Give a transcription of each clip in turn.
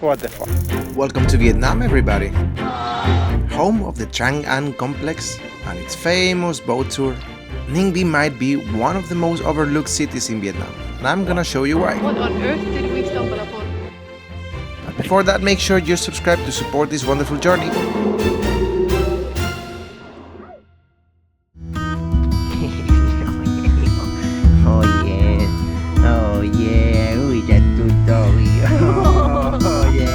What the fuck? Welcome to Vietnam, everybody. Home of the Trang An complex and its famous boat tour. Ninh Binh might be one of the most overlooked cities in Vietnam, and I'm gonna show you why. What on earth did we stumble upon? But before that, make sure you subscribe to support this wonderful journey. Oh yeah, oh yeah, we got tutorial. Oh yeah.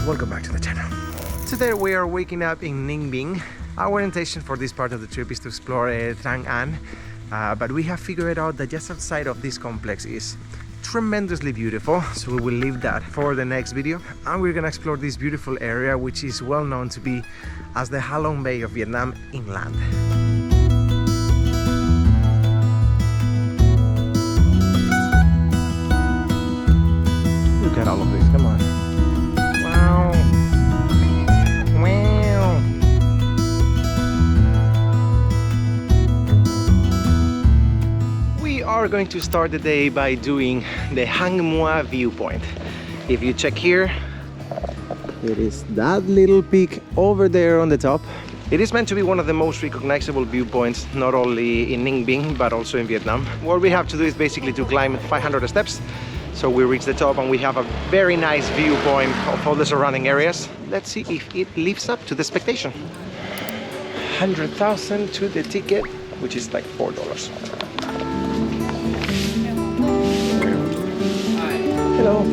Welcome back to the channel. Today we are waking up in Ninh Binh. Our intention for this part of the trip is to explore Trang An, but we have figured out that just outside of this complex is tremendously beautiful, so we will leave that for the next video, and we're gonna explore this beautiful area which is well known to be as the Ha Long Bay of Vietnam inland. Look at all of this, come on. Wow. Wow. We are going to start the day by doing the Mua Viewpoint. If you check here, it is that little peak over there on the top. It is meant to be one of the most recognizable viewpoints, not only in Ninh Binh, but also in Vietnam. What we have to do is basically to climb 500 steps. So we reach the top and we have a very nice viewpoint of all the surrounding areas. Let's see if it lives up to the expectation. 100,000 to the ticket, which is like $4. Hello.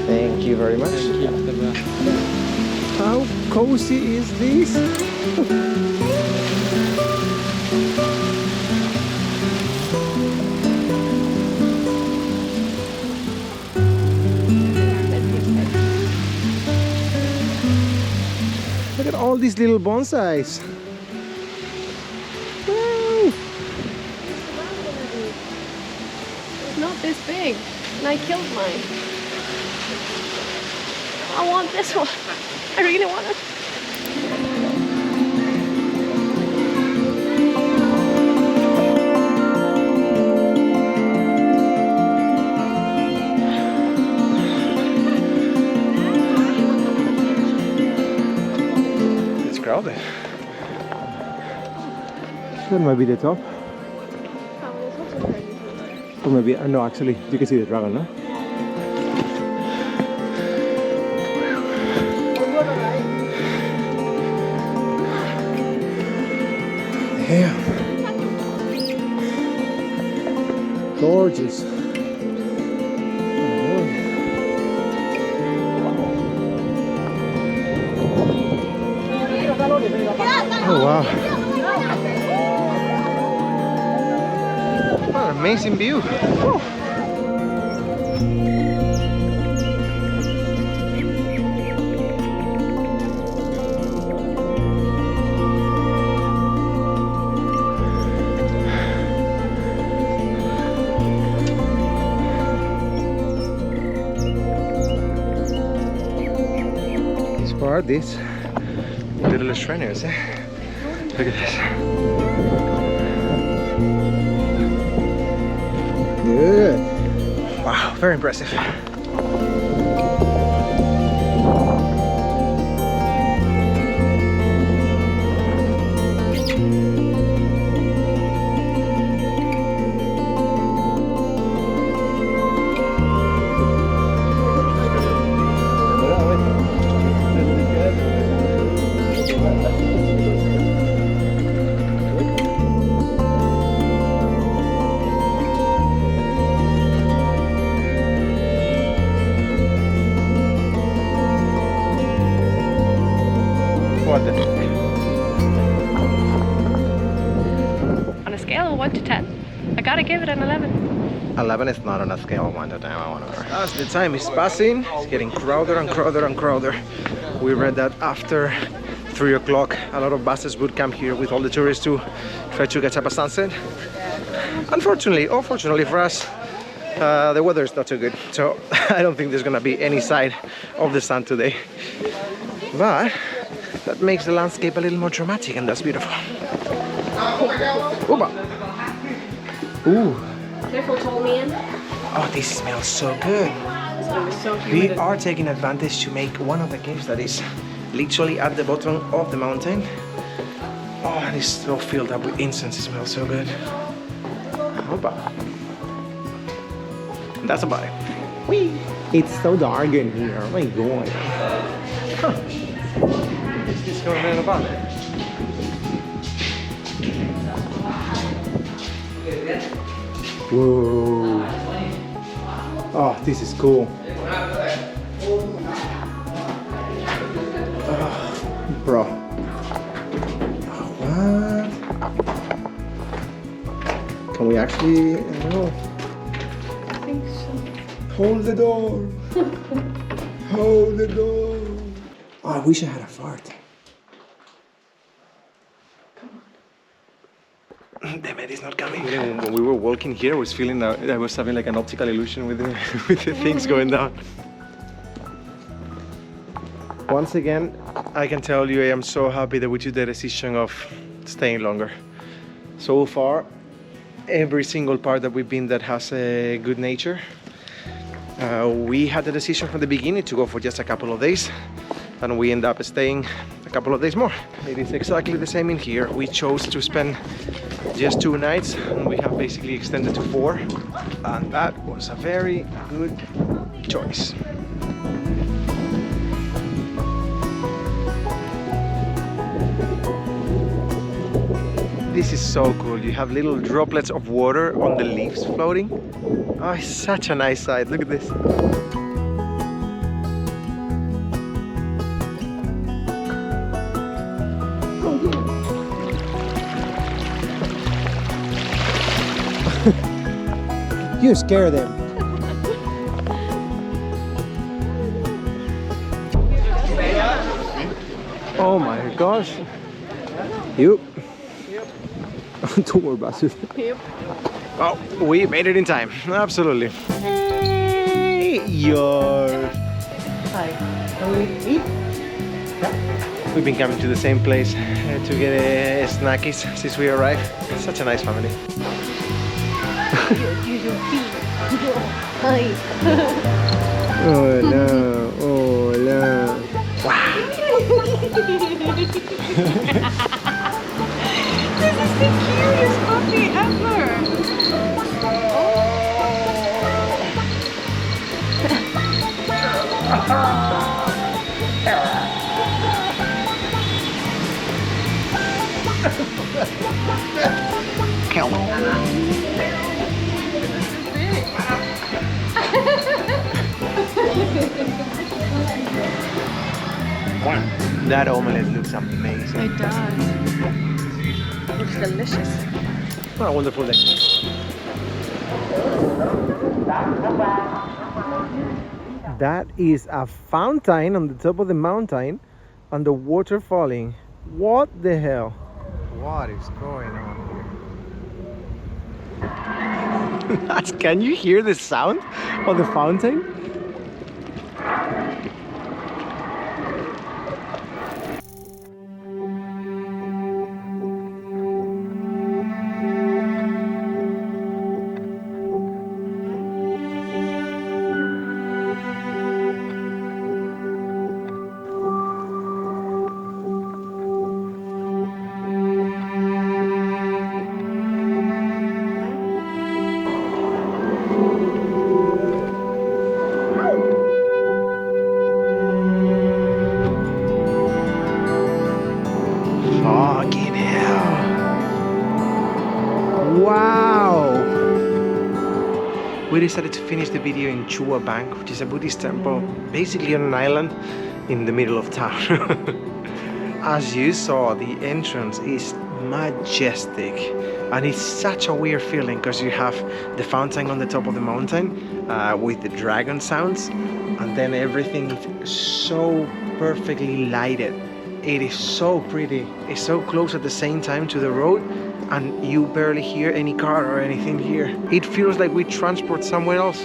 Thank you very much. How cozy is this? Look at all these little bonsais. Wow. It's not this big, and I killed mine. I want this one. I really want it. It's crowded. That might be the top. Or maybe, no, actually, you can see the dragon, no? Yeah. Gorgeous. Oh wow. What an amazing view. Woo. These little Australians, eh? Look at this. Good. Wow, very impressive. On a scale of 1 to 10, I gotta give it an 11. 11 is not on a scale of 1 to 10, I want to. As the time is passing, it's getting crowded and crowded and crowded. We read that after 3 o'clock, a lot of buses would come here with all the tourists to try to catch up a sunset. Unfortunately, or fortunately for us, the weather is not too good, so I don't think there's gonna be any sight of the sun today. But that makes the landscape a little more dramatic, and that's beautiful. Ooh. Careful, tall man. Oh, this smells so good. It's gonna be so We humid. are taking advantage to make one of the caves that is literally at the bottom of the mountain. Oh, and it's so filled up with incense. It smells so good. Opa. That's a bite. Whee! It's so dark in here. Oh my god. Huh. Is this going on about it? Whoa. Oh, this is cool. Bro. What? Can we actually? No. I think so. Hold the door. Hold the door. Oh, I wish I had a fart. Damn it, it's not coming. When we were walking here, I was feeling that I was having like an optical illusion with the, with the things going down. Once again, I can tell you I am so happy that we took the decision of staying longer. So far, every single part that we've been that has a good nature. We had the decision from the beginning to go for just a couple of days, and we end up staying a couple of days more. It is exactly the same in here. We chose to spend just 2 nights, and we have basically extended to 4, and that was a very good choice. This is so cool. You have little droplets of water on the leaves floating. Oh, it's such a nice sight. Look at this. You scare them. Oh my gosh. You. Two more buses. Yep. Oh, we made it in time. Absolutely. Hey, yours. Hi. We've been coming to the same place to get snackies since we arrived. It's such a nice family. Hi. Hola, hola. Wow. This is the cutest puppy ever. That omelette looks amazing. It does. Looks delicious. What a wonderful day. That is a fountain on the top of the mountain and the water falling. What the hell? What is going on here? Can you hear the sound of the fountain? Fucking hell. Wow. We decided to finish the video in Chua Bank, which is a Buddhist temple, basically on an island in the middle of town. As you saw, the entrance is majestic, and it's such a weird feeling because you have the fountain on the top of the mountain with the dragon sounds, and then everything is so perfectly lighted. It is so pretty. It's so close at the same time to the road, and you barely hear any car or anything here. It feels like we transport somewhere else.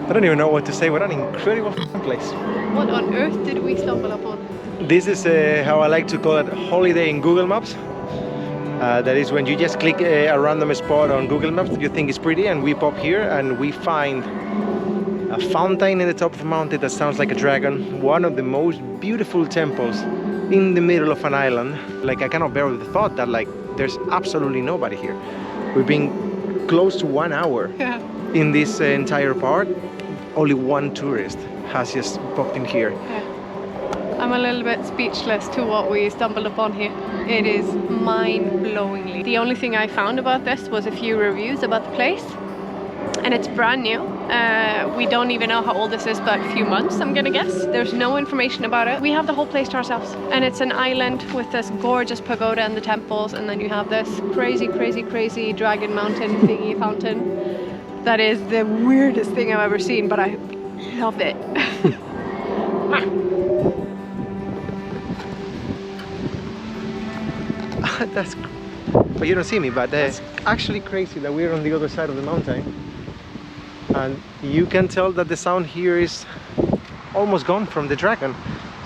I don't even know what to say. What an incredible place. What on earth did we stumble upon? This is how I like to call it, holiday in Google Maps. That is when you just click a random spot on Google Maps that you think is pretty, and we pop here and we find a fountain in the top of the mountain that sounds like a dragon. One of the most beautiful temples in the middle of an island. Like, I cannot bear with the thought that like there's absolutely nobody here. We've been close to 1 hour in this entire part. Only one tourist has just popped in here. I'm a little bit speechless to what we stumbled upon here. It is mind-blowingly. The only thing I found about this was a few reviews about the place, and it's brand new. We don't even know how old this is, but a few months, I'm gonna guess. There's no information about it. We have the whole place to ourselves, and it's an island with this gorgeous pagoda and the temples, and then you have this crazy, crazy, crazy dragon mountain thingy fountain. That is the weirdest thing I've ever seen, but I love it. That's, but you don't see me, but it's actually crazy that we're on the other side of the mountain, and you can tell that the sound here is almost gone from the dragon.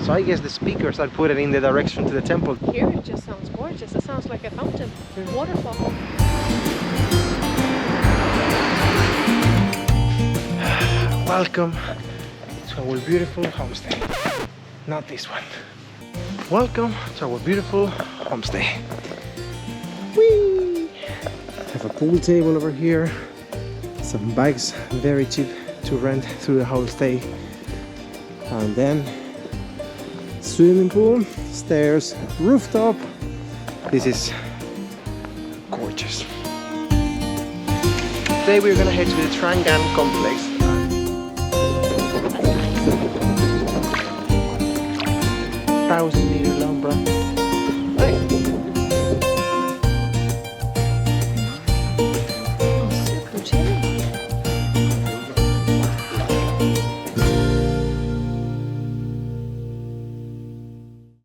So I guess the speakers are put it in the direction to the temple. Here it just sounds gorgeous. It sounds like a fountain, waterfall. Welcome to our beautiful homestay. Not this one. Welcome to our beautiful homestay. Whee! Have a pool table over here. Some bikes, very cheap to rent through the whole stay. And then swimming pool, stairs, rooftop. This is gorgeous. Today we're gonna head to the Trang An complex. 1,000 meter long, bro.